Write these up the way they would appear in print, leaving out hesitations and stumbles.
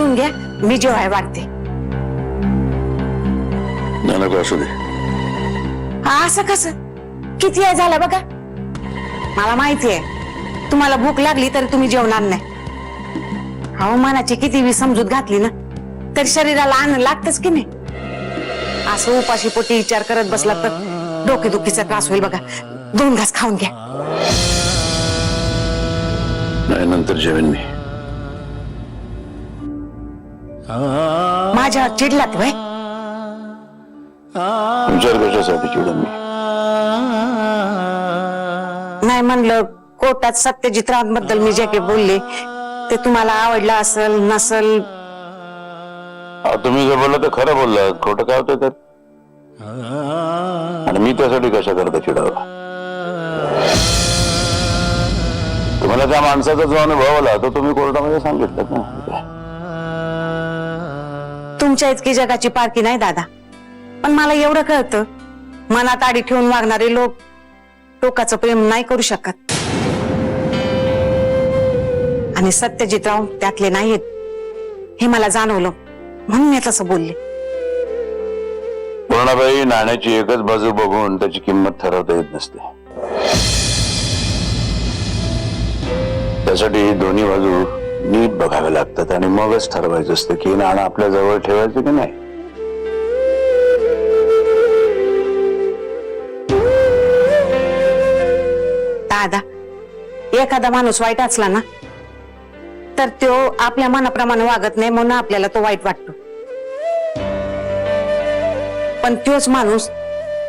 जेवून घ्या, मी जेवाय वाटते. नको असू दे. असं कसं? किती वेळ झाला बघा. मला माहितीये तुम्हाला भूक लागली तरी तुम्ही जेवणार नाही. अहो मनाची किती बी समजूत घातली ना तरी शरीराला अन्न लागतच की नाही. असं उपाशी पोटी विचार करत बसला तर डोकेदुखीचा त्रास होईल बघा. 2 घास खाऊन घ्या. नाही नंतर जेवेन मी. माझ्यावर चिडलात वय? तुमच्यावर कशासाठी चिडून मी? नाही म्हणलं कोर्टात सत्यजित रावांबद्दल मी जे काही बोलले ते तुम्हाला आवडलं असेल नसल. तुम्ही जे बोलला ते खरं बोलला, खोटं काय होतं तर. आणि मी त्यासाठी कशा करता चिडावं? तुम्हाला त्या माणसाचा जो अनुभव आला तो तुम्ही कोर्टामध्ये सांगितलं ना. तुमच्या इतकी जगाची पारखी नाही दादा, पण मला एवढं कळतं मनात आडी ठेवून वागणारे लोक टोकाचं प्रेम नाही करू शकत. आणि सत्यजितराव त्यातले नाहीत हे मला जाणवलं, म्हणून मी तसं बोलले. पूर्णाबाई, नाण्याची एकच बाजू बघून त्याची किंमत ठरवता येत नसते. त्यासाठी दोन्ही बाजू नीट बघाव्या लागतात आणि मगच ठरवायचं असतं की नाणं आपल्या जवळ ठेवायचं की नाही. दादा, एखादा माणूस वाईट असला ना तर तो आपल्या मनाप्रमाणे वागत नाही म्हणून आपल्याला तो वाईट वाटतो. पण तोच माणूस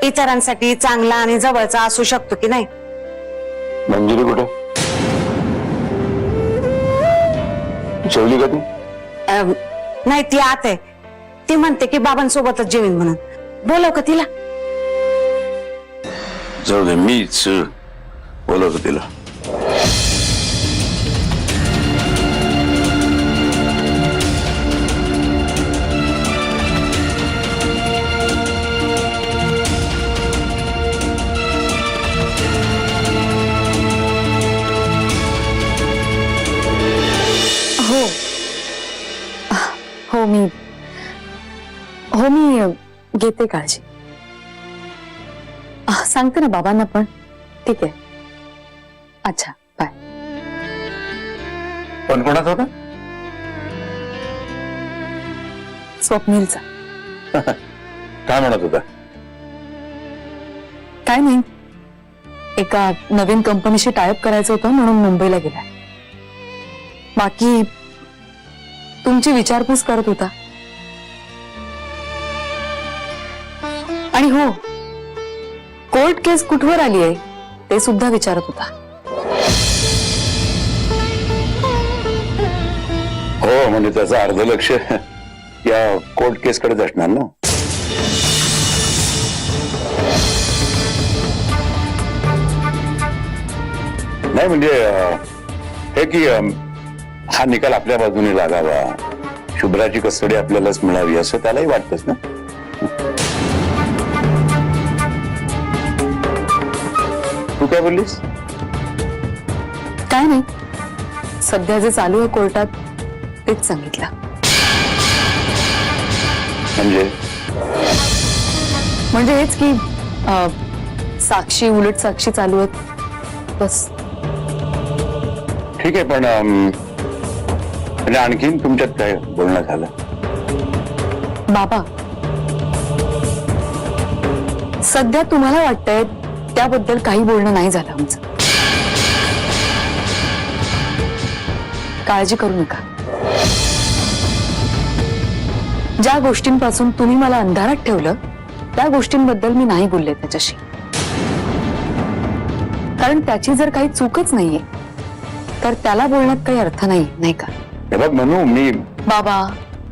इतरांसाठी चांगला आणि जवळचा असू शकतो की नाही. मंजिरी कुठे? जेवली का ती? नाही, ती आत आहे. ती म्हणते की बाबांसोबतच जेवीन म्हणून. बोलव का तिला? जाऊ दे, मीच बोलवतो तिला. हो मी घेते काळजी. सांगते ना बाबांना पण. ठीक आहे. अच्छा, बाय. पण कोणाचा होता? स्वप्नीलचा. काय म्हणत होता? काय नाही, एका नवीन कंपनीशी टायअप करायचं होतं म्हणून मुंबईला गेला. बाकी तुमची विचारपूस करत होता. आणि हो, कोर्ट केस कुठवर आली आहे ते सुद्धा विचारत होता. हो, म्हणजे त्याचं अर्ध लक्ष या कोर्ट केस कडेच असणार ना. नाही म्हणजे हे की हा निकाल आपल्या बाजूने लागावा, शुभ्राची कस्टडी आपल्यालाच मिळावी असं त्यालाही वाटतच ना. तू काय बोललीस? काय नाही, सध्या जे चालू आहे कोर्टात तेच सांगितलं. म्हणजे हेच की साक्षी उलट साक्षी चालू आहेत बस. ठीक आहे, पण आणखीन तुमच्यात काय बोलणं झालं? बाबा, सध्या तुम्हाला वाटतंय त्याबद्दल काही बोलणं नाही झालं आमचं. काळजी करू नका. ज्या गोष्टींपासून तुम्ही मला अंधारात ठेवलं त्या गोष्टींबद्दल मी नाही बोलले त्याच्याशी, कारण त्याची जर काही चूकच नाहीये तर त्याला बोलण्यात काही अर्थ नाही, नाही का? हे बघ मनू, मी बाबा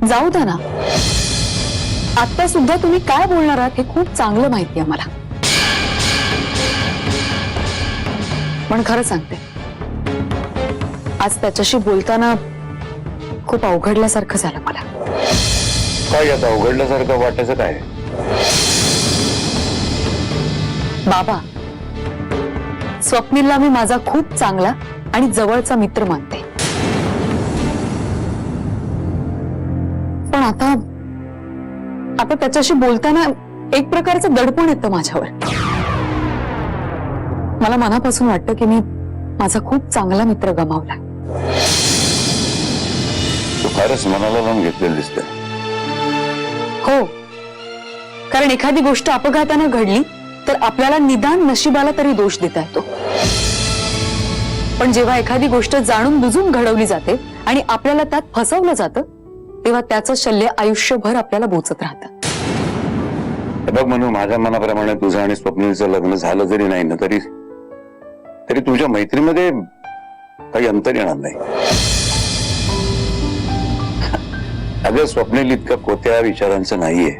जाऊ द्या ना. आता सुद्धा तुम्ही काय बोलणार आहात हे खूप चांगलं माहिती आहे मला. पण खरं सांगते, आज त्याच्याशी बोलताना खूप अवघडल्यासारखं झालं मला. काय आता अवघडल्यासारखं वाटायचं काय? बाबा, स्वप्नीलला मी माझा खूप चांगला आणि जवळचा मित्र मानते. आता आता त्याच्याशी बोलताना एक प्रकारचं दडपण येतं माझ्यावर. मला मनापासून वाटतं की मी माझा खूप चांगला मित्र गमावला. तू फारच मनाला लावून घेतलेलं दिसतंय. हो, कारण एखादी गोष्ट अपघाताने घडली तर आपल्याला निदान नशिबाला तरी दोष देता येतो. पण जेव्हा एखादी गोष्ट जाणून बुजून घडवली जाते आणि आपल्याला त्यात फसवलं जातं तेव्हा त्याचं शल्य आयुष्यभर आपल्याला बोचत राहतं. हे बघ म्हणून माझ्या मनाप्रमाणे तुझं आणि स्वप्नीलचं लग्न झालं जरी नाही ना तरी तरी तुझ्या मैत्रीमध्ये काही अंतर येणार नाही. अगं स्वप्नील इतका कोत्या विचारांचं नाहीये.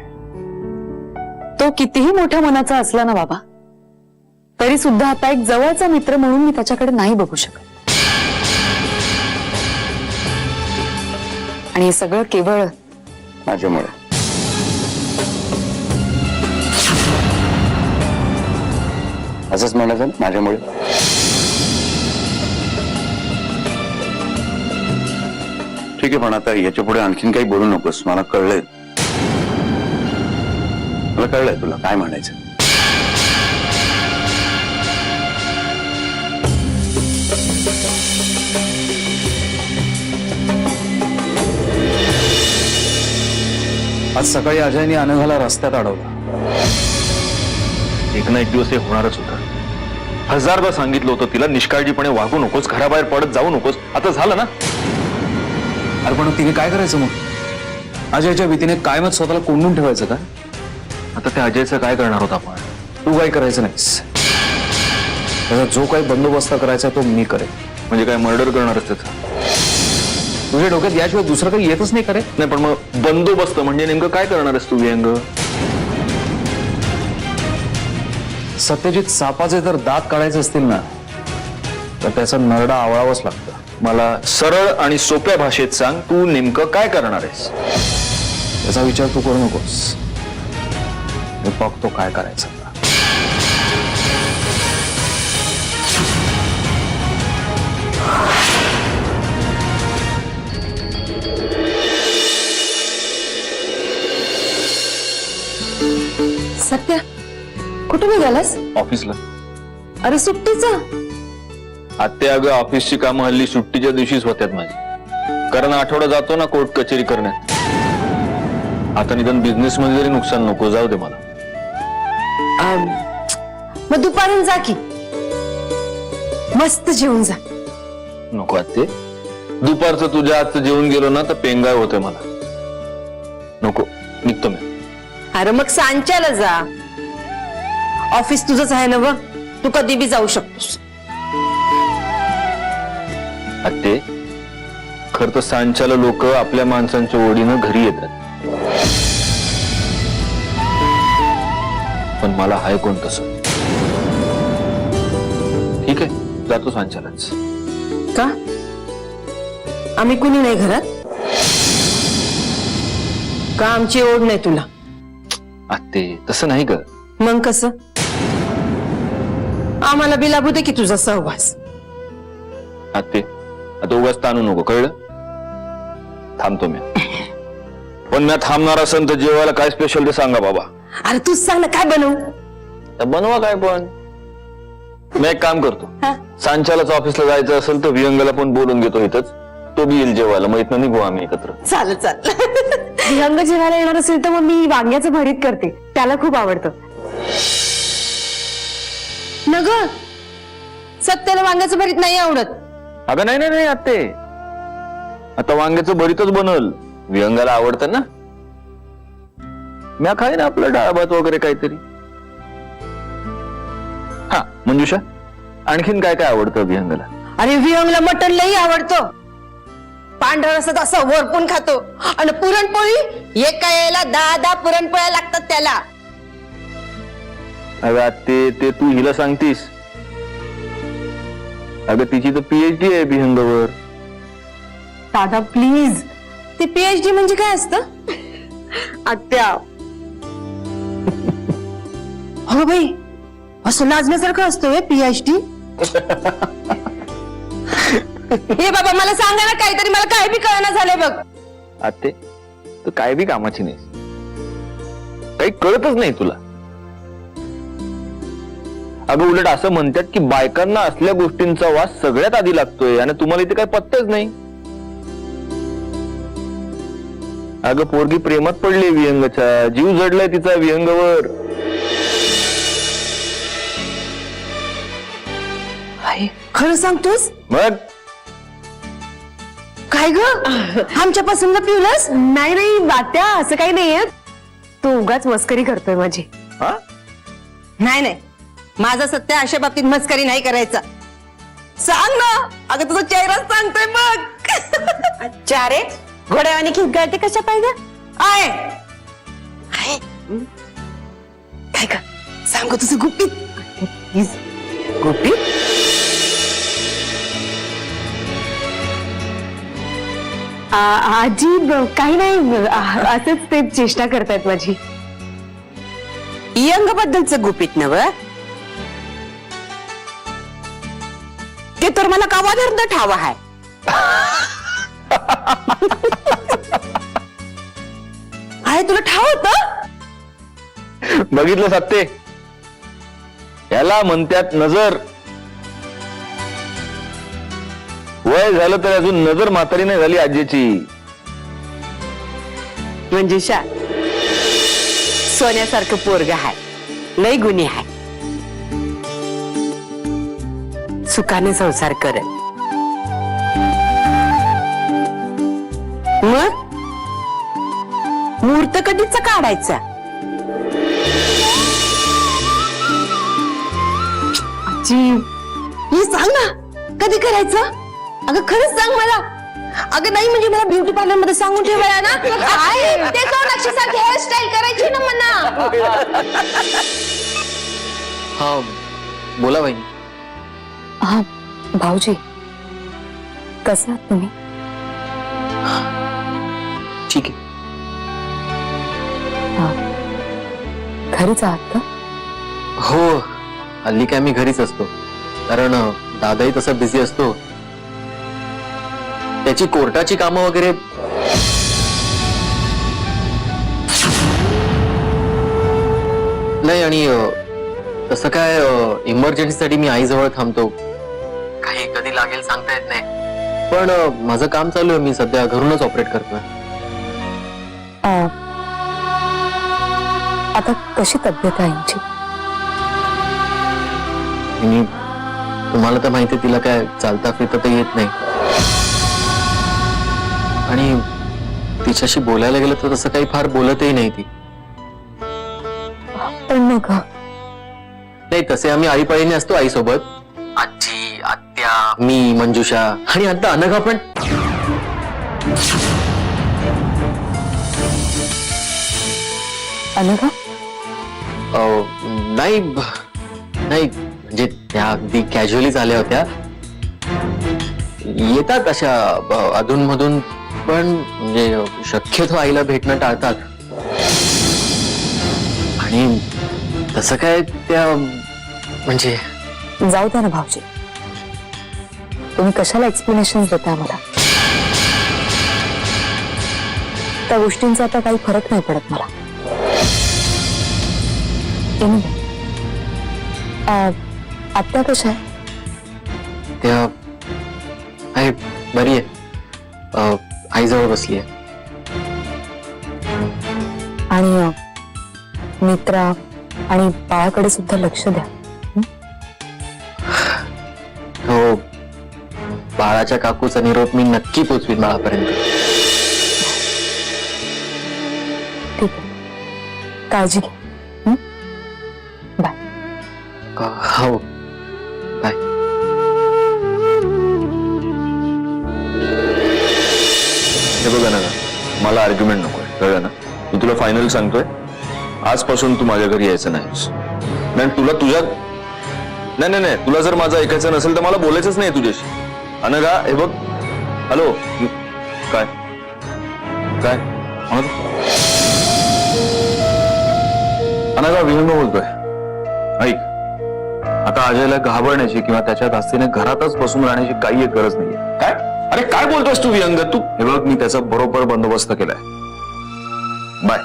तो कितीही मोठ्या मनाचा असला ना बाबा, तरी सुद्धा आता एक जवळचा मित्र म्हणून मी त्याच्याकडे नाही बघू शकत. आणि हे सगळं केवळ माझ्यामुळे. असंच म्हणायचं ना, माझ्यामुळे. ठीक आहे, पण आता याच्या पुढे आणखीन काही बोलू नकोस. मला कळलंय, मला कळलंय तुला काय म्हणायचं. आज सकाळी अजयने अनघाला रस्त्यात अडवलं. एक ना एक दिवस हे होणारच होतं. हजारदा सांगितलं होतं तिला निष्काळजीपणे वागू नकोस, घराबाहेर पडत जाऊ नकोस. आता झालं ना. अरे पण तिने काय करायचं मग? अजयच्या भीतीने कायमच स्वतःला कोंडून ठेवायचं का? आता त्या अजयचं काय करणार होता आपण? तू काय करायचं नाहीस. त्याचा जो काही बंदोबस्त करायचा तो मी करेन. म्हणजे काय मर्डर करणारच त्याचा? तुझ्या डोक्यात याशिवाय दुसरं काही येतच नाही करे. नाही, पण मग बंदोबस्त म्हणजे नेमकं काय करणार आहेस तू व्यंग? सत्यजित सापाचे जर दात काढायचे असतील ना तर त्याचा नरडा आवळावंच लागतं. मला सरळ आणि सोप्या भाषेत सांग, तू नेमकं काय करणार आहेस? त्याचा विचार तू करू नकोस. मी बघतो काय करायचं. सत्या, कुठे निघालास? ऑफिसला. अरे सुट्टीचा? आत्या अगं, ऑफिसची कामं हल्ली सुट्टीच्या दिवशीच होत्यात माझी. कारण आठवडा जातो ना कोर्ट कचेरी करण्यात. आता निदान बिझनेस मध्ये जरी नुकसान नको, जाऊ दे मला. मग दुपारून जा की, मस्त जेवून जा. नको आत्ते, दुपारचं तुझ्या आजचं जेवून गेलो ना तर पेंगाय होते मला. नको, निघतो मी. अरे मग सांच्याला जा. ऑफिस तुझंच आहे ना, तू कधी बी जाऊ शकतोस. आत्ते, खर तर सांच्याला लोक आपल्या माणसांच्या ओढीनं घरी येतात. पण मला हाय कोण तसं. ठीक आहे, जातो सांच्यालाच. का? आम्ही कुणी नाही घरात का? आमची ओढ नाही तुला? आत्ते, तसं नाही ग. मग कसं? आम्हाला बिलाबू दे की तुझा सहवास. आत्ते, आता उगाच ताणू नको, कळलं? थांबतो मी. पण मी थांबणार असेल तर जेवायला काय स्पेशल ते सांगा बाबा. अरे तूच सांग ना, काय बनवू? तर बनवा काय पण. मी एक काम करतो, सांच्यालाच ऑफिसला जायचं असेल तर विहंगला पण बोलून घेतो इथंच. तो बी येईल जेवायला, मग इथनं निघू आम्ही एकत्र. चाल चाल. विहंग जेवायला येणार असेल तर मग मी वांग्याचं भरीत करते, त्याला खूप आवडतं. न ग, सत्याला वांग्याचं भरीत नाही आवडत. अगं नाही नाही नाही आत्ते, आता वांग्याचं भरीतच बनल. विहंगाला आवडतं ना. मी खाईन आपलं डाळ भात वगैरे काहीतरी. हा मंजुषा, आणखीन काय काय आवडतं विहंगाला? अरे विहंगला मटण लई आवडतं. पांढरा रस्सा असं वरपून खातो. आणि पुरणपोळी एका यायला 10 पुरणपोळ्या लागतात त्याला. अगं आत्ते, ते तू हिला सांगतीस. अगं तिची तर PhD आहे विहंगावर. दादा प्लीज. ते PhD म्हणजे काय असतं? आत्या, हो बाई, असं लाजण्यासारखं असतं PhD? हे बाबा मला सांगा ना काहीतरी, मला काय बी कळना झालंय बघ. आत्ते, तर काय बी कामाची नाही, काही कळतच नाही तुला. अगं उलट असं म्हणतात की बायकांना असल्या गोष्टींचा वास सगळ्यात आधी लागतोय आणि तुम्हाला इथे काही पत्ताच नाही. अगं पोरगी प्रेमात पडली विहंगच्या, जीव जडलाय तिचा विहंगवर. खरं सांगतोस? मग काय ग आमच्यापासून पिवलंस? नाही नाही बात्या, असं काही नाहीये. तू उगाच मस्करी करतोय माझी. हा नाही नाही, माझा सत्य अशा बाबतीत मस्करी नाही करायचा. सांग ना, अगं तुझा चेहरा सांगतोय बघ. अच्छा रे, घोड्यावानी खिंगाळते कशा पाहिजे? आहे आहे. काय का सांगू तुझं गुपित? गुपित? आजी काही नाही, असंच ते चेष्टा करतायत माझी. यंग बद्दलच गुपित नव? ते तर मला कावाधर्द ठाव आहे. आहे तुला ठाव होत? बघितलं सत्ते, याला म्हणतात नजर. वय झालं तर अजून नजर म्हातारी नाही झाली आजीची. म्हणजे सोन्यासारखं पोरग आहे, लय गुन्हे आहे. सुखाने संसार करत. मग मुहूर्त कधीचा काढायचा? आजी हे सांग ना, कधी करायचं? अगं खरंच सांग मला. अगं नाही म्हणजे मला ब्युटी पार्लर मध्ये सांगून ठेवायला ना. ते सोनाक्षी सारखी हेअरस्टाईल करायची ना म्हणा. हा बोला बाई. हा भाऊजी, कसं आहात तुम्ही? ठीक आहे. घरीच आहात का? हो, हल्ली काय मी घरीच असतो, कारण दादाही तसा बिझी असतो. त्याची कोर्टाची कामं वगैरे. नाही, आणि तसं काय इमर्जन्सीसाठी मी आईजवळ थांबतो. काही कधी लागेल सांगता येत नाही, पण माझं काम चालू आहे. मी सध्या घरूनच ऑपरेट करतोय. आता कशी तब्येत आहे आमची? मी तुम्हाला तर माहिती, तिला काय चालता फिरता तर येत नाही, आणि तिच्याशी बोलायला गेलं तर तसं काही फार बोलतही नाही ती. पण मग नाही, तसे आम्ही आईपाळीने असतो आईसोबत. आजी, आत्या, मी, मंजुषा, आणि आता अनघा पण. अनघा? नाही नाही, म्हणजे त्या अगदी कॅज्युअलीच आल्या होत्या. येतात अशा अधूनमधून, पण म्हणजे शक्यतो आईला भेटणं टाळतात. आणि तसं काय त्या म्हणजे. जाऊ द्या ना भाऊजी, तुम्ही कशाला एक्सप्लेनेशन देताय मला? त्या गोष्टींचा आता काही फरक नाही पडत मला. Anyway, आत्या कशा आहे? त्या आहे, बरी आहे, आईजवळ बसली आहे. आणि मित्रा आणि बाळाकडे सुद्धा लक्ष द्या. हो, बाळाच्या काकूचा निरोप मी नक्की पोचवीन बाळापर्यंत. ठीक आहे, काळजी घ्या. बाय. हो, बाय. हे बघा ना, मला आर्ग्युमेंट नकोय, कळलं ना? मी तुला फायनल सांगतोय, आजपासून तू माझ्या घरी यायचं नाहीस. नाही तुला तुझ्या नाही नाही नाही, तुला जर माझं ऐकायचं नसेल तर मला बोलायचंच नाही तुझ्याशी. अनघा, हे बघ. हॅलो. काय काय अनघा, विहंग बोलतोय. ऐक, आता अजयला घाबरण्याची किंवा त्याच्या धास्तीने घरातच बसून राहण्याची काही एक गरज नाहीये. काय? अरे काय बोलतोस तू विहंग? तू हे बघ, मी त्याचा बरोबर बंदोबस्त केलाय. बाय.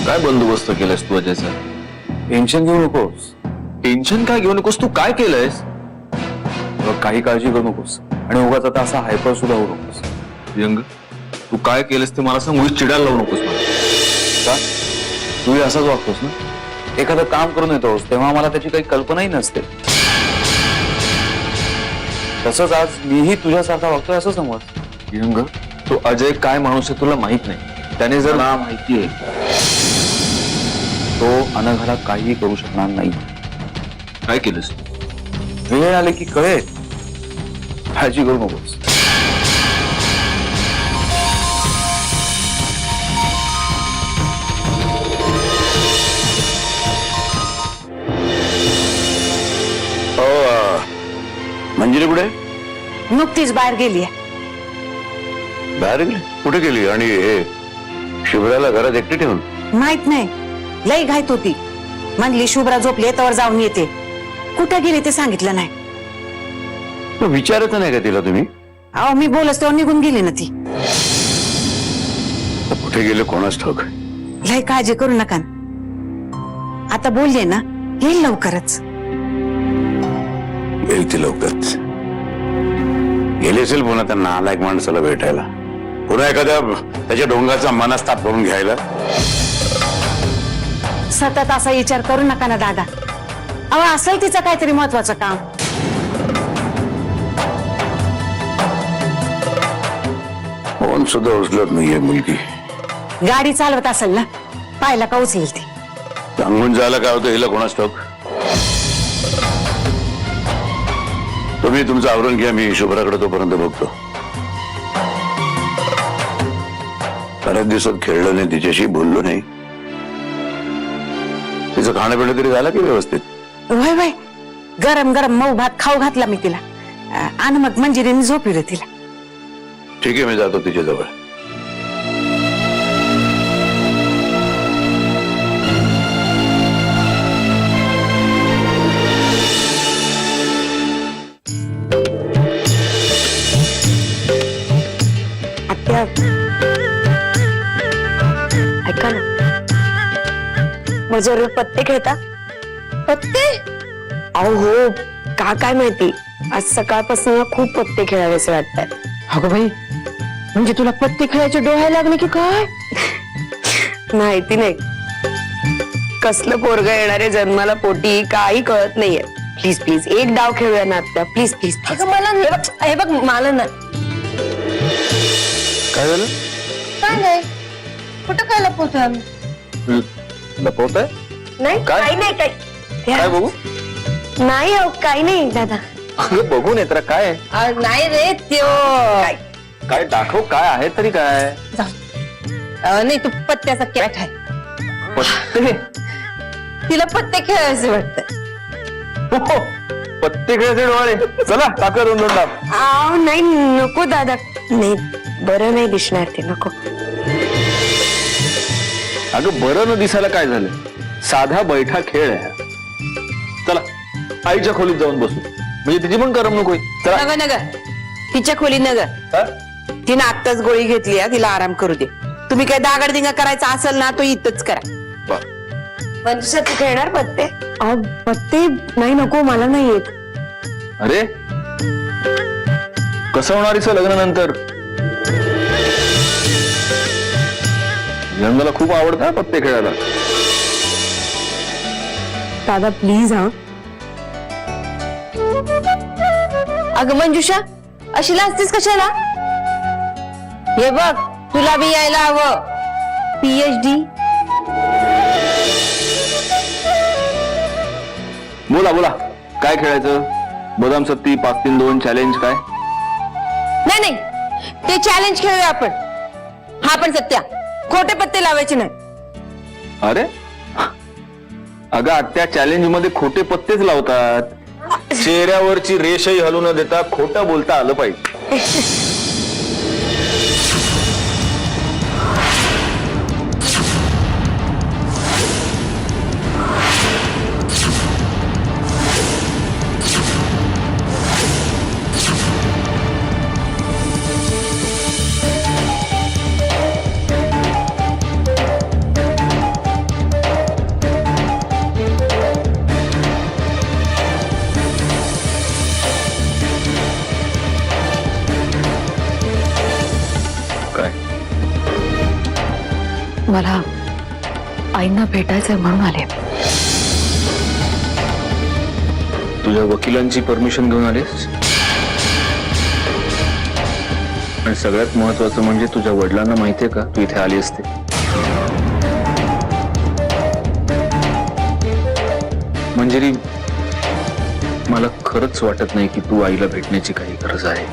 काय बंदोबस्त केलायस तू अजयचा? टेन्शन घेऊ नकोस. टेन्शन काय घेऊ नकोस. तू काय केलंयस? बघ, काही काळजी करू नकोस आणि उगाच आता असा हायपर सुद्धा होऊ नकोस. प्रियंक, तू काय केलंस ते मला सांग. उगीच चिडायला लावू नकोस मला. का तूही असाच वागतोस ना? एखादं काम करून येतोस तेव्हा मला त्याची काही कल्पनाही नसते. तसंच आज मीही तुझ्यासारखा वागतोय असं समज. प्रियंक, तो अजय काय माणूस आहे तुला माहित नाही. त्याने जर मला माहितीये तो अनघाला काहीही करू शकणार नाही. काय केलंस? वेळ आले की कळेल. काळजी करू नकोस. मंजिरी कुठे? नुकतीच बाहेर गेली बाहेर गेली? कुठे गेली? आणि हे शिवराला घरात एकटी ठेवून? माहित नाही, लई घाईत होती. म्हणली शुभ्रा झोपली तर जाऊन येते. कुठे गेली ते सांगितलं नाही. तो विचारत नाही का तिला तुम्ही? अहो मी बोलच तेव्हा निघून गेली ना ती. तर कुठे गेले कोणाच ठाऊक. लई काळजी करू नका. आता बोलले ना, येईल लवकरच. येईल ती लवकरच. गेली असेल पुन्हा त्या नालायक माणसाला भेटायला, पुन्हा एखाद्या त्याच्या डोंगाचा मनस्ताप करून घ्यायला. सतत असा विचार करू नका ना दादा. अहो असेल तिचं काहीतरी महत्वाचं काम. फोन सुद्धा उचलत नाहीये मुलगी. गाडी चालवत असेल ना, पाहायला का उचलेल ती. सांगून जायला काय होतं हिला कोणाच ठाऊक. तुम्ही तुमचं आवरून घ्या, मी शुभ्राकडे तोपर्यंत बघतो. बऱ्याच दिवसात खेळलो नाही तिच्याशी, बोललो नाही. तिचं खाणं पिणं तरी झालं की व्यवस्थित? वय वय, गरम गरम मऊ भात खाऊ घातला मी तिला. आणि मग मंजिरीने झोपिलं तिला. ठीक आहे, मी जातो तिच्या जवळ. आत्या, ऐका ना, माझ्यावर पत्ते खेळता? पत्ते? अहो हो, का काय माहिती, आज सकाळपासून खूप पत्ते खेळावेसे वाटतात. अगं बाई, म्हणजे तुला पत्ते खेळायचे डोहायला लागले की काय? माहिती नाही, कसलं पोरग येणारे जन्माला पोटी काही कळत नाहीये. प्लीज प्लीज एक डाव खेळूया ना आत्या, प्लीज प्लीज. मला हे बघ मला ना. काय झालं? काय नाही, कुठं काय लपवतोय आम्ही? लपवताय? नाही काय? काही नाही. काय बघू? नाही हो, काही नाही दादा. अगं बघून येत रा. काय नाही रे त्यो. काय दाखव, काय आहे तरी काय? नाही तू पत्त्याचा कॅट आहे. पत्ते? तिला पत्ते खेळायचे वाटतं. हो, पत्ते खेळायचे डोळे. चला टाका 2-2 डाव. नाही नको दादा, नाही बरं नाही दिसणार ते, नको. अगं बरं न दिसायला काय झालं? साधा बैठा खेळ आहे. चला आईच्या खोलीत जाऊन बसू, म्हणजे तिची पण करमणूक होईल. चला. नग नग, तिच्या खोली नग. हा? तिने आत्ताच गोळी घेतली आहे, तिला आराम करू दे. तुम्ही काय दागडदिंगा करायचा असेल ना, तो इथंच करा. बरं. मंजुषा तू खेळणार पत्ते? पत्ते नाही, नको मला नाही येत. अरे कसं होणार हिचं लग्नानंतर? मला खूप आवडतं पत्ते खेळायला. दादा प्लीज. हा अगं मंजुषा, अशी लाजतेस कशाला? हे बघ, तुला बी यायला हवं. PhD. बोला बोला, काय खेळायचं? बदाम सत्ती, 5-3-2 चॅलेंज काय? नाही नाही, ते चॅलेंज खेळूया आपण. हा पण सत्या, खोटे पत्ते लावायचे नाही. अरे अगं आत्या, चॅलेंज मध्ये खोटे पत्तेच लावतात. चेहऱ्यावरची रेषही हलू न देता खोटं बोलता आलं पाहिजे. मला आईंना भेटायचंय म्हणून आले. तुझ्या वकिलांची परमिशन घेऊन आलीस? आणि सगळ्यात महत्वाचं म्हणजे तुझ्या वडिलांना माहितीये का तू इथे आली असते? मंजिरी, मला खरंच वाटत नाही की तू आईला भेटण्याची काही गरज आहे.